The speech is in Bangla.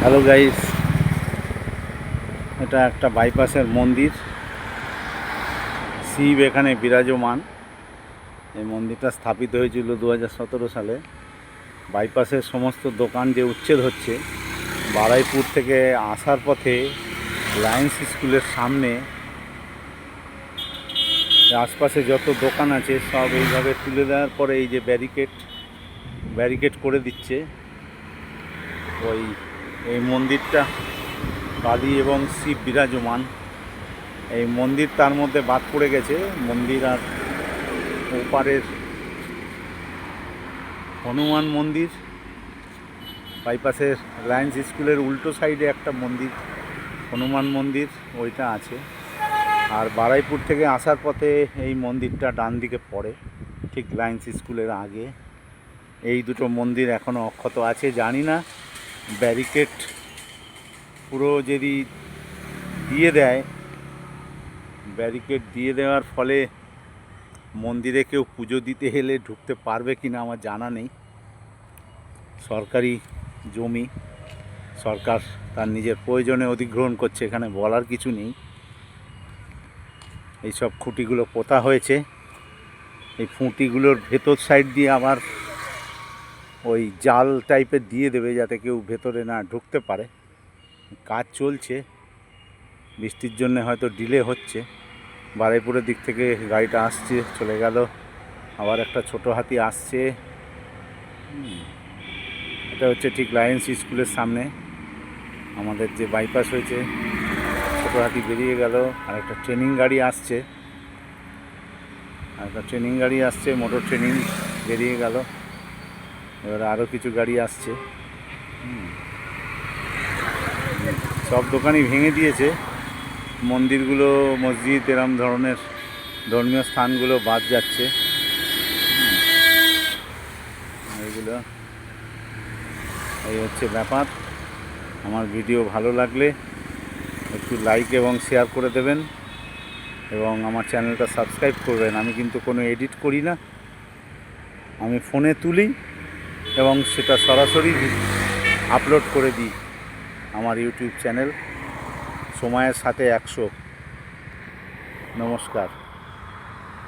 হ্যালো গাইস, এটা একটা বাইপাসের মন্দির। শিব এখানে বিরাজমান। এই মন্দিরটা স্থাপিত হয়েছিল 2017 সালে। বাইপাসের সমস্ত দোকান যে উচ্ছেদ হচ্ছে, বারুইপুর থেকে আসার পথে লায়ন্স স্কুলের সামনে আশপাশে যত দোকান আছে সব এইভাবে তুলে দেওয়ার পরে এই যে ব্যারিকেড করে দিচ্ছে। এই মন্দিরটা কালী এবং শিব বিরাজমান। এই মন্দির তার মধ্যে বাদ পড়ে গেছে। মন্দির আর ওপারের হনুমান মন্দির, বাইপাসের লায়ন্স স্কুলের উল্টো সাইডে একটা মন্দির, হনুমান মন্দির, ওইটা আছে। আর বারুইপুর থেকে আসার পথে এই মন্দিরটা ডান দিকে পড়ে, ঠিক লায়ন্স স্কুলের আগে। এই দুটো মন্দির এখনও অক্ষত আছে। জানি না ব্যারিকেড পুরো যদি দিয়ে দেয়, ব্যারিকেড দিয়ে দেওয়ার ফলে মন্দিরে কেউ পুজো দিতে এলে ঢুকতে পারবে কি না আমার জানা নেই। সরকারি জমি, সরকার তার নিজের প্রয়োজনে অধিগ্রহণ করছে, এখানে বলার কিছু নেই। এইসব খুঁটিগুলো পোতা হয়েছে। এই খুঁটিগুলোর ভেতর সাইড দিয়ে আবার ওই জাল টাইপের দিয়ে দেবে যাতে কেউ ভেতরে না ঢুকতে পারে। কাজ চলছে, বৃষ্টির জন্য হয়তো ডিলে হচ্ছে। বারুইপুরের দিক থেকে গাড়িটা আসছে, চলে গেল। আবার একটা ছোট হাতি আসছে। এটা হচ্ছে ঠিক লায়ন্স স্কুলের সামনে আমাদের যে বাইপাস হয়েছে। ছোট হাতি বেরিয়ে গেল। আর একটা ট্রেনিং গাড়ি আসছে, মোটর ট্রেনিং বেরিয়ে গেল। এবার আরও কিছু গাড়ি আসছে। সব দোকানই ভেঙে দিয়েছে। মন্দিরগুলো, মসজিদ, এরম ধরনের ধর্মীয় স্থানগুলো বাদ যাচ্ছে। এইগুলো এই হচ্ছে ব্যাপার। আমার ভিডিও ভালো লাগলে একটু লাইক এবং শেয়ার করে দেবেন এবং আমার চ্যানেলটা সাবস্ক্রাইব করবেন। আমি কিন্তু কোনো এডিট করি না, আমি ফোনে তুলি এবং সেটা সরাসরি আপলোড করে দিই আমার ইউটিউব চ্যানেল সময়ের সাথে 100। নমস্কার।